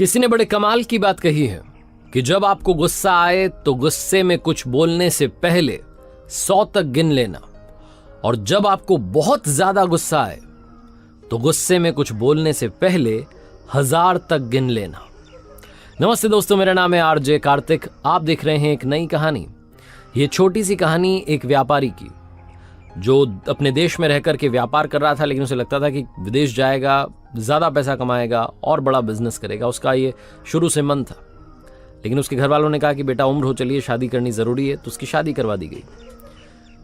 किसी ने बड़े कमाल की बात कही है कि जब आपको गुस्सा आए तो गुस्से में कुछ बोलने से पहले 100 तक गिन लेना, और जब आपको बहुत ज्यादा गुस्सा आए तो गुस्से में कुछ बोलने से पहले 1000 तक गिन लेना। नमस्ते दोस्तों, मेरा नाम है आरजे कार्तिक। आप देख रहे हैं एक नई कहानी। ये छोटी सी कहानी एक व्यापारी की जो अपने देश में रहकर के व्यापार कर रहा था, लेकिन उसे लगता था कि विदेश जाएगा, ज़्यादा पैसा कमाएगा और बड़ा बिजनेस करेगा। उसका ये शुरू से मन था, लेकिन उसके घर वालों ने कहा कि बेटा उम्र हो चली है, शादी करनी ज़रूरी है, तो उसकी शादी करवा दी गई।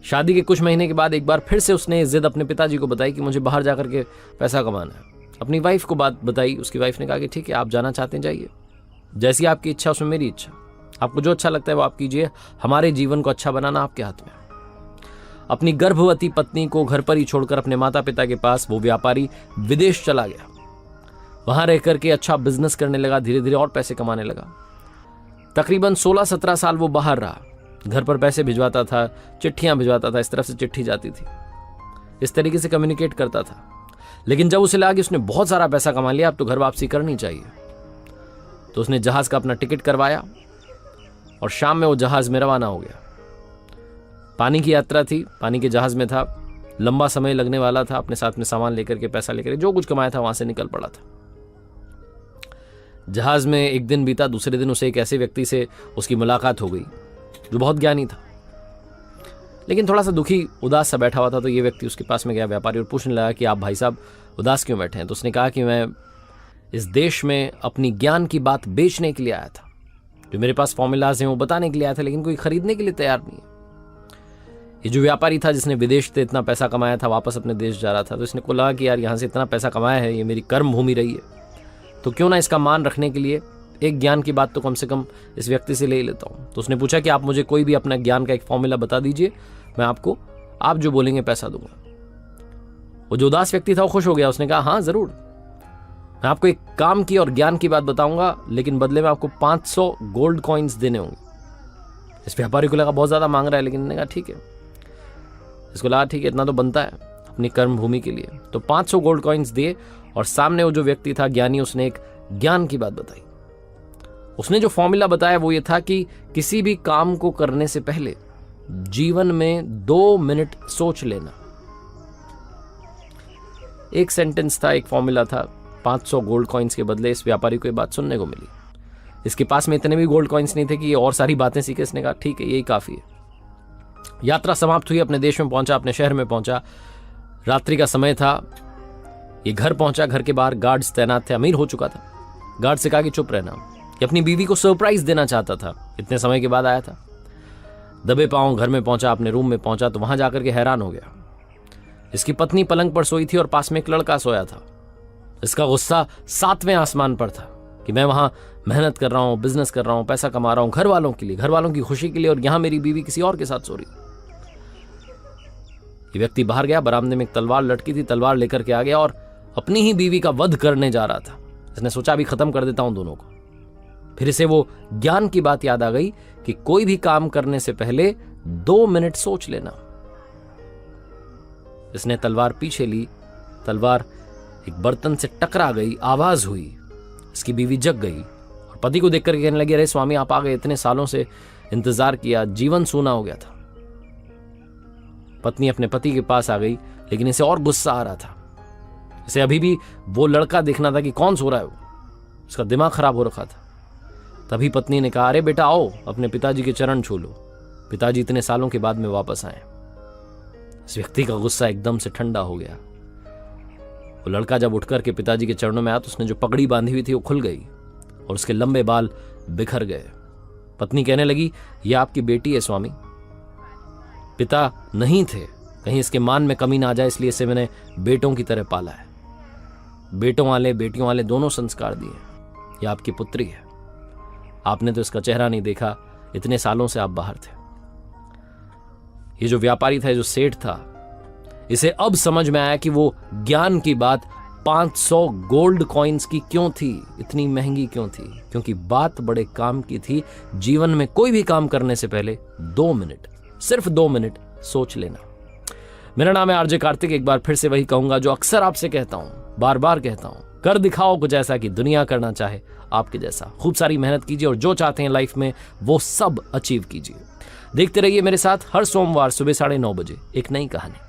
शादी के कुछ महीने के बाद एक बार फिर से उसने जिद अपने पिताजी को बताई कि मुझे बाहर जाकर के पैसा कमाना है। अपनी वाइफ को बात बताई। उसकी वाइफ ने कहा कि ठीक है, आप जाना चाहते हैं जाइए, जैसी आपकी इच्छा उसमें मेरी इच्छा, आपको जो अच्छा लगता है वो आप कीजिए, हमारे जीवन को अच्छा बनाना आपके हाथ में। अपनी गर्भवती पत्नी को घर पर ही छोड़कर अपने माता पिता के पास वो व्यापारी विदेश चला गया। वहां रहकर के अच्छा बिजनेस करने लगा, धीरे धीरे और पैसे कमाने लगा। तकरीबन 16-17 साल वो बाहर रहा। घर पर पैसे भिजवाता था, चिट्ठियां भिजवाता था, इस तरफ से चिट्ठी जाती थी, इस तरीके से कम्युनिकेट करता था। लेकिन जब उसे लगा कि उसने बहुत सारा पैसा कमा लिया, अब तो घर वापसी करनी चाहिए, तो उसने जहाज का अपना टिकट करवाया और शाम में वो जहाज में रवाना हो गया। पानी की यात्रा थी, पानी के जहाज में था, लंबा समय लगने वाला था। अपने साथ में सामान लेकर के, पैसा लेकर, जो कुछ कमाया था वहां से निकल पड़ा था। जहाज में एक दिन बीता, दूसरे दिन उसे एक ऐसे व्यक्ति से उसकी मुलाकात हो गई जो बहुत ज्ञानी था, लेकिन थोड़ा सा दुखी उदास सा बैठा हुआ था। तो ये व्यक्ति उसके पास में गया, व्यापारी, और पूछने लगा कि आप भाई साहब उदास क्यों बैठे हैं? तो उसने कहा कि मैं इस देश में अपनी ज्ञान की बात बेचने के लिए आया था। जो मेरे पास फॉर्मूलाज हैं वो बताने के लिए आया था, लेकिन कोई खरीदने के लिए तैयार नहीं है। ये जो व्यापारी था जिसने विदेश से इतना पैसा कमाया था, वापस अपने देश जा रहा था, तो इसने को लगा कि यार यहाँ से इतना पैसा कमाया है, ये मेरी कर्म भूमि रही है, तो क्यों ना इसका मान रखने के लिए एक ज्ञान की बात तो कम से कम इस व्यक्ति से ले ही लेता हूँ। तो उसने पूछा कि आप मुझे कोई भी अपना ज्ञान का एक फॉर्मूला बता दीजिए, मैं आपको, आप जो बोलेंगे पैसा दूंगा। वो जो उदास व्यक्ति था वो खुश हो गया। उसने कहा हाँ जरूर, मैं आपको एक काम की और ज्ञान की बात बताऊंगा, लेकिन बदले में आपको 500 गोल्ड कॉइन्स देने होंगे। इस व्यापारी को लगा बहुत ज्यादा मांग रहा है, लेकिन कहा ठीक है, इसको लगा ठीक है, इतना तो बनता है अपनी कर्म भूमि के लिए। तो 500 गोल्ड कॉइन्स दिए, और सामने वो जो व्यक्ति था ज्ञानी, उसने एक ज्ञान की बात बताई। उसने जो फॉर्मूला बताया वो ये था कि किसी भी काम को करने से पहले जीवन में 2 मिनट सोच लेना। एक सेंटेंस था, एक फॉर्मूला था। 500 गोल्ड कॉइन्स के बदले इस व्यापारी को ये बात सुनने को मिली। इसके पास में इतने भी गोल्ड कॉइन्स नहीं थे कि ये और सारी बातें सीखे। इसने कहा ठीक है, यही काफी है। यात्रा समाप्त हुई, अपने देश में पहुंचा, अपने शहर में पहुंचा। रात्रि का समय था। ये घर पहुंचा, घर के बाहर गार्ड्स तैनात थे। अमीर हो चुका था। गार्ड से कहा कि चुप रहना, कि अपनी बीवी को सरप्राइज देना चाहता था, इतने समय के बाद आया था। दबे पांव घर में पहुंचा, अपने रूम में पहुंचा, तो वहां जाकर के हैरान हो गया। इसकी पत्नी पलंग पर सोई थी और पास में एक लड़का सोया था। इसका गुस्सा 7वें आसमान पर था कि मैं वहां मेहनत कर रहा हूं, बिजनेस कर रहा हूं, पैसा कमा रहा हूं घर वालों के लिए, घर वालों की खुशी के लिए, और यहां मेरी बीवी किसी और के साथ सो रही। ये व्यक्ति बाहर गया, बरामदे में एक तलवार लटकी थी, तलवार लेकर के आ गया और अपनी ही बीवी का वध करने जा रहा था। इसने सोचा अभी खत्म कर देता हूं दोनों को। फिर इसे वो ज्ञान की बात याद आ गई कि कोई भी काम करने से पहले 2 मिनट सोच लेना। इसने तलवार पीछे ली, तलवार एक बर्तन से टकरा गई, आवाज हुई। इसकी बीवी जग गई और पति को देखकर कहने लगी, अरे स्वामी आप आ गए, इतने सालों से इंतजार किया, जीवन सूना हो गया था। पत्नी अपने पति के पास आ गई, लेकिन इसे और गुस्सा आ रहा था। इसे अभी भी वो लड़का देखना था कि कौन सो रहा है वो। इसका दिमाग खराब हो रखा था। तभी पत्नी ने कहा, अरे बेटा आओ, अपने पिताजी के चरण छू लो, पिताजी इतने सालों के बाद में वापस आए। इस व्यक्ति का गुस्सा एकदम से ठंडा हो गया। वो लड़का जब उठकर के पिताजी के चरणों में आया, तो उसने जो पगड़ी बांधी हुई थी वो खुल गई और उसके लंबे बाल बिखर गए। पत्नी कहने लगी, यह आपकी बेटी है स्वामी, पिता नहीं थे, कहीं इसके मान में कमी ना आ जाए, इसलिए इसे मैंने बेटों की तरह पाला है। बेटों वाले बेटियों वाले दोनों संस्कार दिए। यह आपकी पुत्री है, आपने तो इसका चेहरा नहीं देखा, इतने सालों से आप बाहर थे। ये जो व्यापारी था, जो सेठ था, इसे अब समझ में आया कि वो ज्ञान की बात 500 गोल्ड कॉइन्स की क्यों थी, इतनी महंगी क्यों थी, क्योंकि बात बड़े काम की थी। जीवन में कोई भी काम करने से पहले 2 मिनट, सिर्फ 2 मिनट सोच लेना। मेरा नाम है आरजे कार्तिक। एक बार फिर से वही कहूंगा जो अक्सर आपसे कहता हूं, बार बार कहता हूं, कर दिखाओ कुछ ऐसा कि दुनिया करना चाहे आपके जैसा। खूब सारी मेहनत कीजिए और जो चाहते हैं लाइफ में वो सब अचीव कीजिए। देखते रहिए मेरे साथ हर सोमवार सुबह 9:30 बजे एक नई कहानी।